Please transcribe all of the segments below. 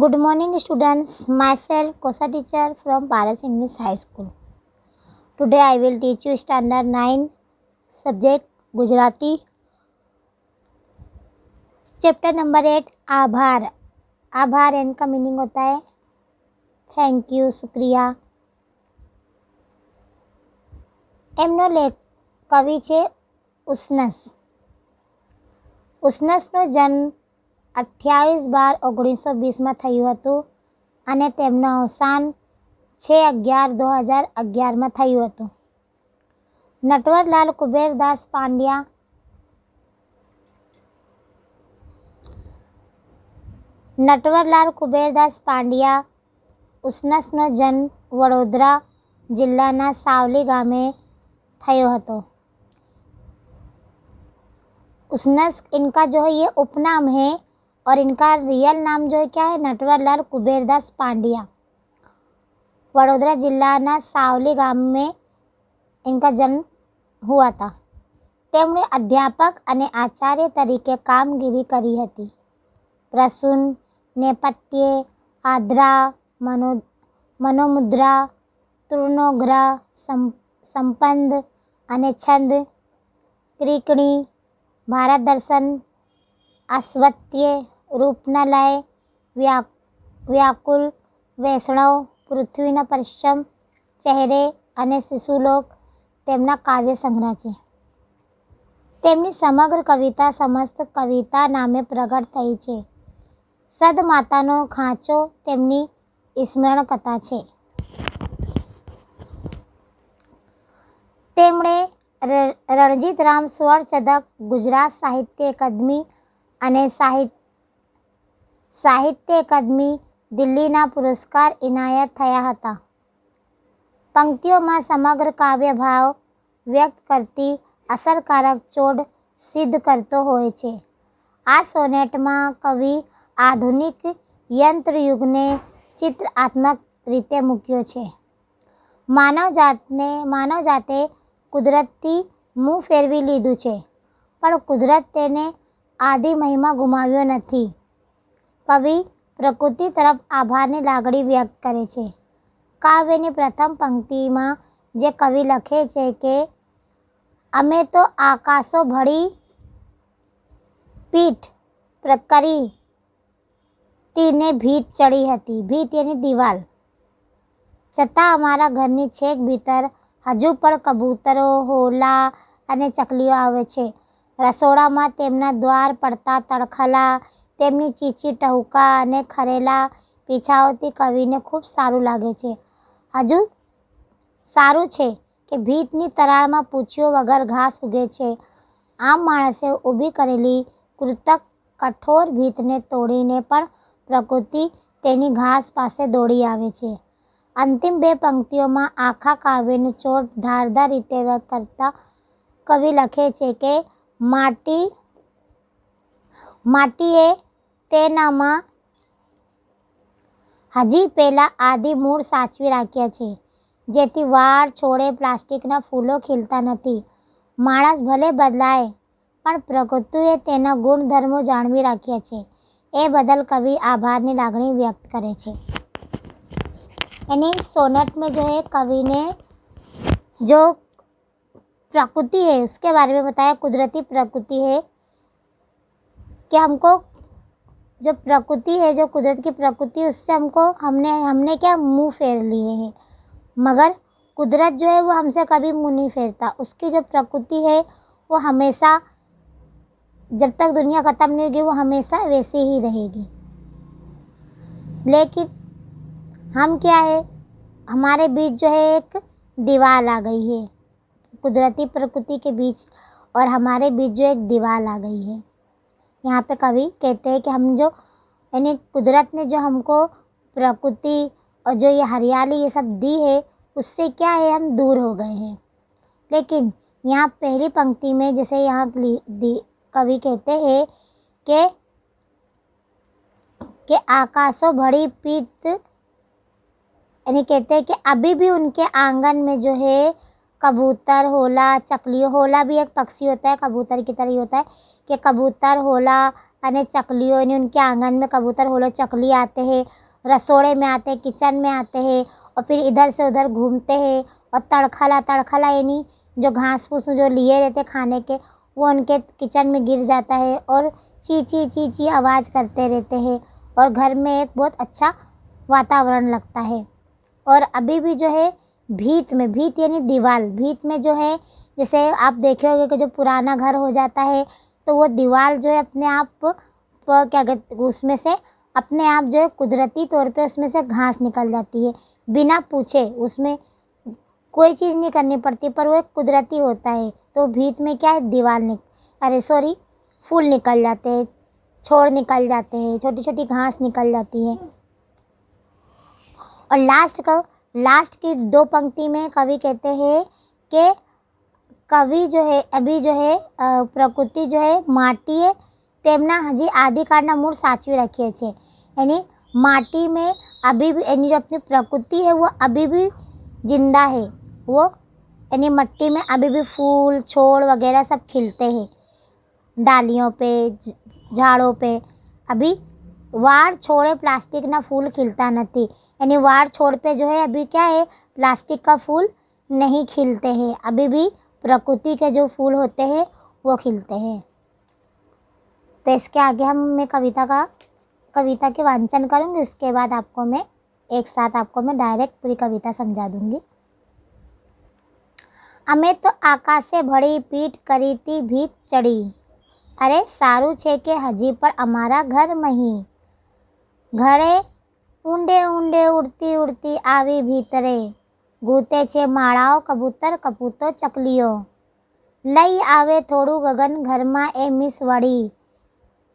Good morning, students. Myself, Kosa teacher from Paras English High School. Today, I will teach you Standard 9 subject Gujarati. Chapter number 8 आभार. आभार N का meaning होता है thank you, शुक्रिया. એમનો કવિ છે ઉસનસ. ઉસનસનો જન્મ 28/12/1920 થયું હતું અને તેમનું અવસાન 6/11/2011 થયું હતું. નટવરલાલ કુબેરદાસ પાંડ્યા નટવરલાલ કુબેરદાસ પાંડ્યા ઉસનસનો જન્મ વડોદરા जिला सावली गामे थयो हतो. उस्नस इनका जो है ये उपनाम है और इनका रियल नाम जो है क्या है, नटवरलाल कुबेरदास पांड्या. वडोदरा जिला सावली गाम में इनका जन्म हुआ था. તેમણે અધ્યાપક અને આચાર્ય તરીકે કામગીરી કરી હતી. પ્રસૂન, નેપથ્ય, આદ્રા, મનોમુદ્રા, તૃણોગ્રા, સંપંદ અને છંદ, ક્રિકણી, ભારત દર્શન, અશ્વત્ય, રૂપનાલય, વ્યાકુલ, વૈષ્ણવ, પૃથ્વીના પશ્ચિમ, ચહેરે અને શિશુલોક તેમના કાવ્ય સંગ્રહ છે. તેમની સમગ્ર કવિતા સમસ્ત કવિતા નામે પ્રગટ થઈ છે. સદમાતાનો ખાંચો તેમની સ્મરણ કથા છે. તેમણે રણજીતરામ સ્વરચંદ્રક, ગુજરાત સાહિત્ય અકાદમી અને સાહિત્ય અકાદમી દિલ્હીના પુરસ્કાર ઇનાયત થયા હતા. પંક્તિઓમાં સમગ્ર કાવ્ય ભાવ વ્યક્ત કરતી અસરકારક ચોડ સિદ્ધ કરતો હોય છે. આ સોનેટમાં કવિ આધુનિક યંત્રયુગને ચિત્રાત્મક રીતે મૂક્યો છે. માનવજાતે કુદરતથી મું ફેરવી લીધું છે, પણ કુદરત તેને આદિ મહિમા ગુમાવ્યો નથી. કવિ પ્રકૃતિ તરફ આભારની લાગણી વ્યક્ત કરે છે. કાવ્યની પ્રથમ પંક્તિમાં જે કવિ લખે છે કે અમે તો આકાશો ભળી પીઠ કરી તીને ભીત ચડી હતી. ભીત એની દિવાલ. છતાં અમારા ઘરની છેક ભીતર હજુ પણ કબૂતરો, હોલા અને ચકલીઓ આવે છે. રસોડામાં તેમના દ્વાર પડતા તણખલા, તેમની ચીચી ટહુકા અને ખરેલા પીછાઓથી કવિને ખૂબ સારું લાગે છે. હજુ સારું છે કે ભીતની તરાળમાં પૂંછીઓ વગર ઘાસ ઉગે છે. આમ માણસે ઊભી કરેલી કૃતક કઠોર ભીતને તોડીને પણ પ્રકૃતિ તેની ઘાસ પાસે દોડી આવે છે. અંતિમ બે પંક્તિઓમાં આખા કાવ્યની ચોટ ધારદાર રીતે વ્યક્ત કરતા કવિ લખે છે કે માટીએ તેનામાં હજી પેલા આદિ મૂળ સાચવી રાખ્યા છે, જેથી વાળ છોડે પ્લાસ્ટિકના ફૂલો ખીલતા નથી. માણસ ભલે બદલાય પણ પ્રકૃતિએ તેના ગુણધર્મો જાળવી રાખ્યા છે. એ બદલ कवि आभार की लागणी व्यक्त करे छे. यानी सोनेट में जो है कवि ने जो प्रकृति है उसके बारे में बताया. कुदरती प्रकृति है कि हमको जो प्रकृति है, जो कुदरत की प्रकृति, उससे हमने क्या मुंह फेर लिए हैं, मगर कुदरत जो है वो हमसे कभी मुंह नहीं फेरता. उसकी जो प्रकृति है वो हमेशा, जब तक दुनिया ख़त्म नहीं होगी, वो हमेशा वैसी ही रहेगी. लेकिन हम क्या है, हमारे बीच जो है एक दीवार आ गई है. कुदरती प्रकृति के बीच और हमारे बीच जो एक दीवार आ गई है. यहाँ पे कवि कहते हैं कि हम जो, यानी कुदरत ने जो हमको प्रकृति और जो ये हरियाली ये सब दी है, उससे क्या है, हम दूर हो गए हैं. लेकिन यहाँ पहली पंक्ति में जैसे यहाँ कवि कहते हैं कि आकाशों भरी पीत, यानी कहते हैं कि अभी भी उनके आंगन में जो है कबूतर, होला, चकलियों, होला भी एक पक्षी होता है, कबूतर की तरह ही होता है, कि कबूतर, होला અને चकलियों ने उनके आंगन में कबूतर होलो चकली आते हैं, रसोड़े में आते हैं, किचन में आते हैं और फिर इधर से उधर घूमते हैं और तड़खला यानी जो घास फूस जो लिए रहते खाने के वो उनके किचन में गिर जाता है और ची ची आवाज़ करते रहते हैं और घर में एक बहुत अच्छा वातावरण लगता है। और अभी भी जो है भीत यानी दीवार, भीत में जो है जैसे आप देखे होंगे कि जो पुराना घर हो जाता है तो वो दीवार जो है अपने आप क्या कहते उसमें से अपने आप जो है कुदरती तौर पे उसमें से घास निकल जाती है बिना पूछे, उसमें कोई चीज़ नहीं करनी पड़ती पर वो एक कुदरती होता है। तो भीत में क्या है फूल निकल जाते हैं, छोड़ निकल जाते हैं, छोटी छोटी घास निकल जाती है। और लास्ट की 2 पंक्ति में कवि कहते हैं कि कवि जो है अभी जो है प्रकृति जो है माटी तेमना हजी आदिकाळના મૂળ સાચવી रखिए छे, यानी माटी में अभी भी यानी जो अपनी प्रकृति है वो अभी भी जिंदा है, वो यानी मट्टी में अभी भी फूल छोड़ वगैरह सब खिलते हैं डालियों पे झाड़ों पे। अभी वाड़ छोड़े प्लास्टिक ना फूल खिलता नहीं, यानी वाड़ छोड़ पे जो है अभी क्या है प्लास्टिक का फूल नहीं खिलते हैं, अभी भी प्रकृति के जो फूल होते हैं वो खिलते हैं। तो इसके आगे मैं कविता के वांचन करूँगी, उसके बाद आपको मैं एक साथ आपको मैं डायरेक्ट पूरी कविता समझा दूँगी। અમે તો આકાશે ભળી પીઠ કરીતી ભીત ચડી, અરે સારું છે કે હજી પણ અમારા ઘર મહી, ઘરે ઊંડે ઊંડે ઉડતી ઉડતી આવી ભીતરે, ગૂંતે છે માળાઓ કબૂતર કપૂતો ચકલીઓ, લઈ આવે થોડું ગગન ઘરમાં એ મિસ વળી,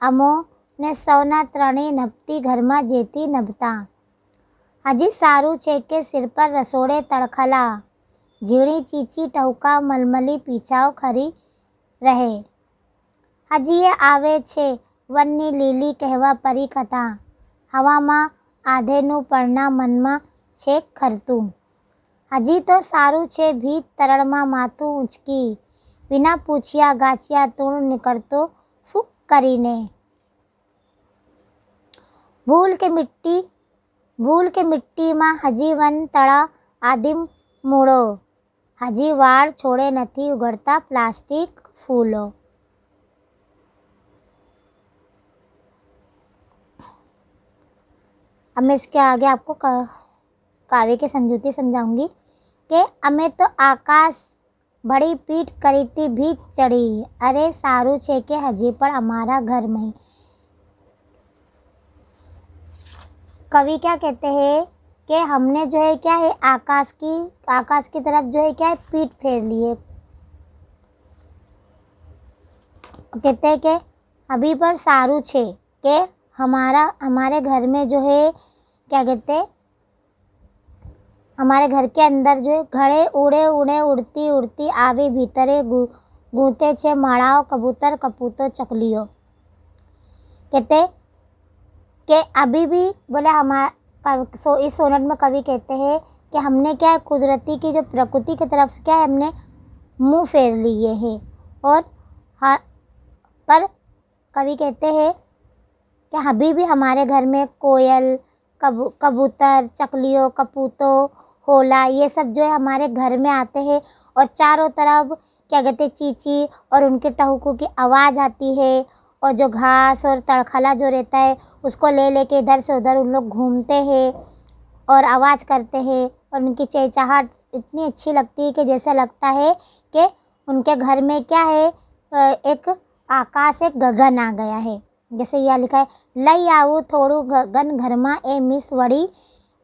અમો ને સૌના ત્રણેય નભતી ઘરમાં જેતી નભતા, હજી સારું છે કે સિર પર રસોડે તડખલા, ઝીણી ચીચી ટહુકા મલમલી પીછાઓ ખરી રહે, હજી એ આવે છે વનની લીલી કહેવા પરી કથા, હવામાં આધેનું પરના મનમાં છેક ખરતું, હજી તો સારું છે ભીત તરણમાં માથું ઊંચકી, વિના પૂછ્યા ગાછિયા તૂણ નીકળતો ફૂક કરીને, ભૂલ કે મિટ્ટીમાં હજી વન તળા આદિમ મૂળો, હજી વાળ છોડે નથી ઉગડતા પ્લાસ્ટિક ફૂલો। अब मैं इसके आगे आपको काव्य की समझूती समझाऊंगी कि અમે તો આકાશ ભળી પીઠ કરીતી ભીત ચડી, અરે સારું છે કે હજી પણ અમારા घर में। कवि क्या कहते हैं कि हमने जो है क्या है आकाश की तरफ जो है क्या है पीठ फेर लिए, कहते हैं कि अभी पर सारू छे कि हमारे घर में जो है क्या कहते हैं हमारे घर के अंदर जो है घड़े उड़े उड़े उड़ती उड़ती आवे भीतरे गूंते छे माड़ाओ कबूतर कपूतो चकलियो, कहते कि अभी भी बोले इस सोनेट में कवि कहते हैं कि हमने क्या है कुदरती की जो प्रकृति की तरफ क्या है हमने मुंह फेर लिए हैं। और पर कवि कहते हैं कि अभी भी हमारे घर में कोयल कबूतर चकलियों कपूतों होला ये सब जो है हमारे घर में आते हैं और चारों तरफ क्या कहते चींची और उनके टहुकों की आवाज़ आती है और जो घास और तड़खला जो रहता है उसको ले लेके इधर से उधर उन लोग घूमते हैं और आवाज़ करते हैं और उनकी चहचहाहट इतनी अच्छी लगती है कि जैसा लगता है कि उनके घर में क्या है एक आकाश एक गगन आ गया है। जैसे यह लिखा है लई आવું થોડું ગગન ઘરમાં એ મિસ વળી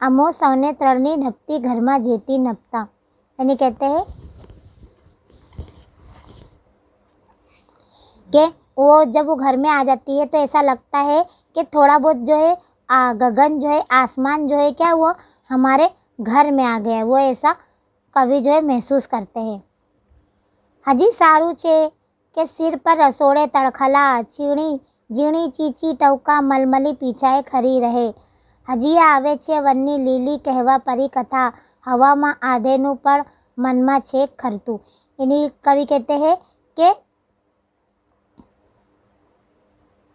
અમો સૌને ત્રણની નભતી ઘરમાં જેતી નભતા, यानी कहते हैं कि वो जब वो घर में आ जाती है तो ऐसा लगता है कि थोड़ा बहुत जो है गगन जो है आसमान जो है क्या वो हमारे घर में आ गया है, वो ऐसा कवि जो है महसूस करते हैं। हजी सारू छे कि सिर पर रसोड़े तड़खला झीणी चीची टवका मलमली पीछाए खरी रहे, हजी आवे छे वननी लीली कहवा परी कथा हवामां आधेनु पण मनमा छेक खरतु। यानी कवि कहते हैं कि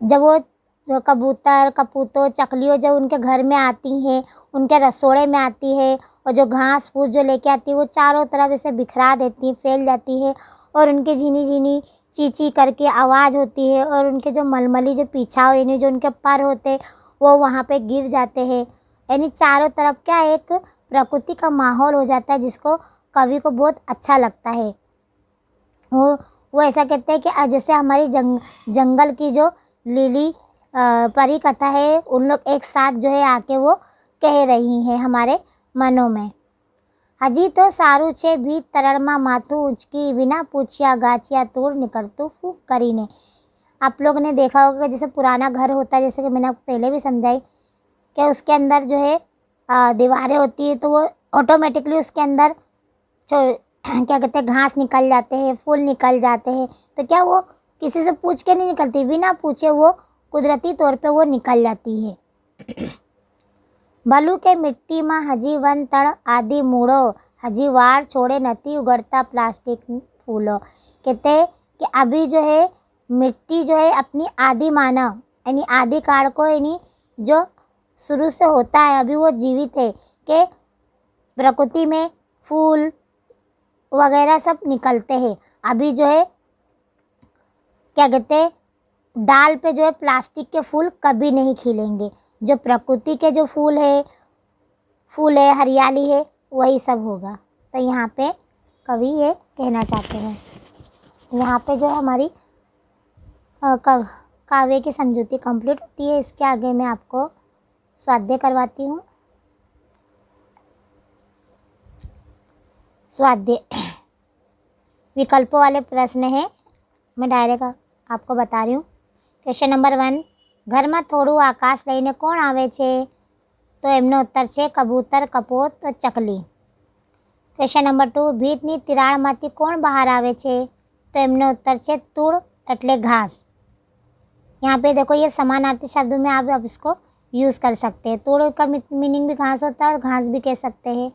जब वो जो कबूतर कपूतो चकलियों जब उनके घर में आती हैं, उनके रसोड़े में आती है और जो घास फूस जो लेके आती है वो चारों तरफ ऐसे बिखरा देती है, फैल जाती है और उनके झीनी झीनी ची ची करके आवाज़ होती है और उनके जो मलमली जो पीछा यानी जो उनके पर होते वो वहाँ पे गिर जाते हैं। यानी चारों तरफ क्या एक प्रकृति का माहौल हो जाता है जिसको कवि को बहुत अच्छा लगता है। वो ऐसा कहते हैं कि जैसे हमारी जंगल की जो लीली परी कथा है उन लोग एक साथ जो है आके वो कह रही हैं हमारे मनों में। हजी तो सारू छे भी तरड़मा माथू उचकी बिना पूछिया गाचिया तोड़ निकलतू फूक करीने। आप लोग ने देखा होगा जैसे पुराना घर होता है, जैसे कि मैंने आपको पहले भी समझाई कि उसके अंदर जो है दीवारें होती है तो वो ऑटोमेटिकली उसके अंदर क्या कहते हैं घास निकल जाते हैं, फूल निकल जाते हैं। तो क्या वो किसी से पूछ के नहीं निकलती, बिना पूछे वो कुदरती तौर पे वो निकल जाती है। भलू के मिट्टी में हजी वन तड़ आदि मूड़ो हजी वार छोड़े नती उगड़ता प्लास्टिक फूलो। कहते कि अभी जो है मिट्टी जो है अपनी आदि मानव यानी आदि काल को यानी जो शुरू से होता है अभी वो जीवित है कि प्रकृति में फूल वगैरह सब निकलते हैं। अभी जो है क्या कहते हैं डाल पे जो है प्लास्टिक के फूल कभी नहीं खिलेंगे। जो प्रकृति के जो फूल है हरियाली है वही सब होगा। तो यहाँ पे कवि ये कहना चाहते हैं। यहाँ पे जो हमारी काव्य की समझौती कंप्लीट होती है। इसके आगे मैं आपको स्वाध्याय करवाती हूँ। स्वाध्याय विकल्पों वाले प्रश्न है, मैं डायरेक्ट आपको बता रही हूँ। क्वेश्चन नंबर 1, ઘરમાં થોડું આકાશ લઈને કોણ આવે છે? તો એમનો ઉત્તર છે કબૂતર, કપોત, ચકલી। ક્વેશ્ચન નંબર 2, ભીતની તિરાડમાંથી કોણ બહાર આવે છે? તો એમનો ઉત્તર છે તૂળ એટલે घास। यहाँ पे देखो ये समानार्थी शब्दों में आप इसको यूज़ कर सकते हैं। तूड़ का मीनिंग भी घास होता है और घास भी कह सकते हैं।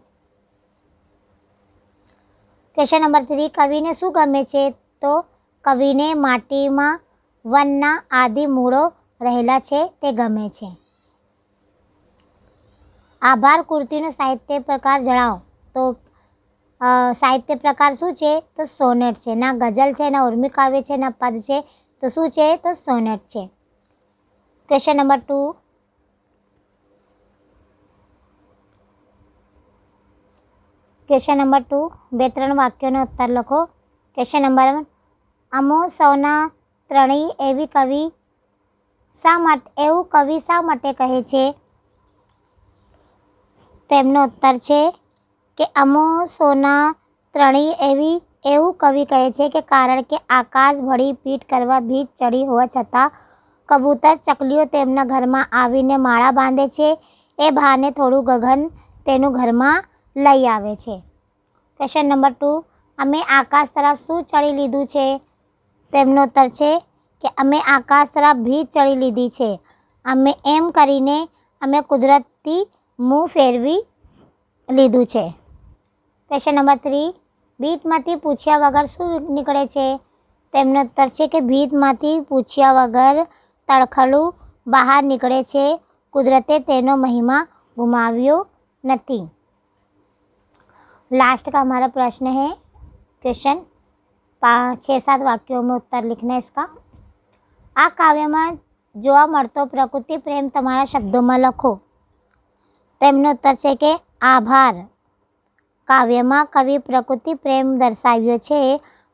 क्वेश्चन नंबर 3, कविने શું ગમે છે? તો કવિને માટીમાં વનના આદિ મૂળો રહેલા છે તે ગમે છે। આભાર કૃતિનો સાહિત્ય પ્રકાર જણાવો। તો સાહિત્ય પ્રકાર શું છે? તો સોનેટ છે। ના ગઝલ છે, ના ઉર્મી કાવ્ય છે, ના પદ છે, તો શું છે? તો સોનેટ છે। ક્વેશ્ચન નંબર 2, ક્વેશ્ચન નંબર 2 2-3 વાક્યોનો ઉત્તર લખો। ક્વેશ્ચન નંબર 1, અમો સૌના ત્રણેય એવું કવિ શા માટે કહે છે? તેમનો ઉત્તર છે કે અમો સૌના ત્રણેય એવું કવિ કહે છે કે કારણ કે આકાશ ભળી પીઠ કરવા ભીત ચડી હોવા છતાં કબૂતર ચકલીઓ તેમના ઘરમાં આવીને માળા બાંધે છે। એ બહાને થોડું ગગન તેનું ઘરમાં લઈ આવે છે। ક્વેશ્ચન નંબર 2, અમે આકાશ તરફ શું ચડી લીધું છે? તેમનો ઉત્તર છે કે અમે આકાશ તરફ ભીત ચડી લીધી છે। અમે એમ કરીને અમે કુદરતી મું ફેરવી લીધું છે। ક્વેશ્ચન નંબર 3, ભીતમાંથી પૂછ્યા વગર શું નીકળે છે? તેમનો ઉત્તર છે કે ભીતમાંથી પૂછ્યા વગર તણખલું બહાર નીકળે છે। કુદરતે તેનો મહિમા ગુમાવ્યો નથી। लास्ट का हमारा प्रश्न है क्वेश्चन 6-7 वाक्यों में उत्तर लिखना है इसका। आ काव्य में जोवा मळतो प्रकृति प्रेम तमारा शब्दों में लखो। तेमनो उत्तर है कि आभार। काव्य में कवि प्रकृति प्रेम दर्शाव्यो छे।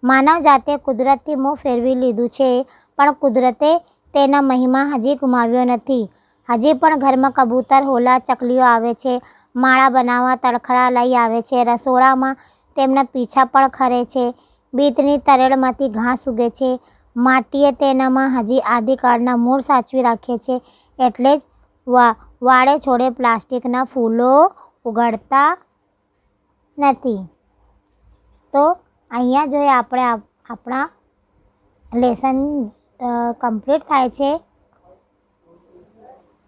मानव जाते कुदरती मोह फेरवी लीधुं छे पण कुदरते तेना महिमा हजी गुमाव्यो नथी। हजी पण घर में कबूतर होला चकलीओ आवे छे, माळा बनावा तड़खड़ा लई आवे छे, रसोड़ामां तेमना पीछा पण खरे छे, बीतनी तरेड़मांथी घास उगे छे, माटीए तेनामां हजी आदिकाळना मूळ साचवी राखे छे, एटले ज वाड़े छोड़े प्लास्टिकना फूलो उगड़ता नथी। तो अहींया जो आपणे आपणा लेसन कंप्लीट थाय छे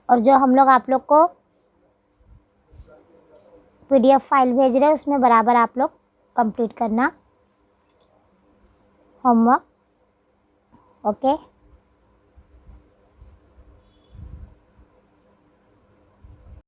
और जो हम लोग आप लोग को PDF फाइल भेज रहे हैं उसमें बराबर आप लोग कंप्लीट करना होमवर्क। ओके।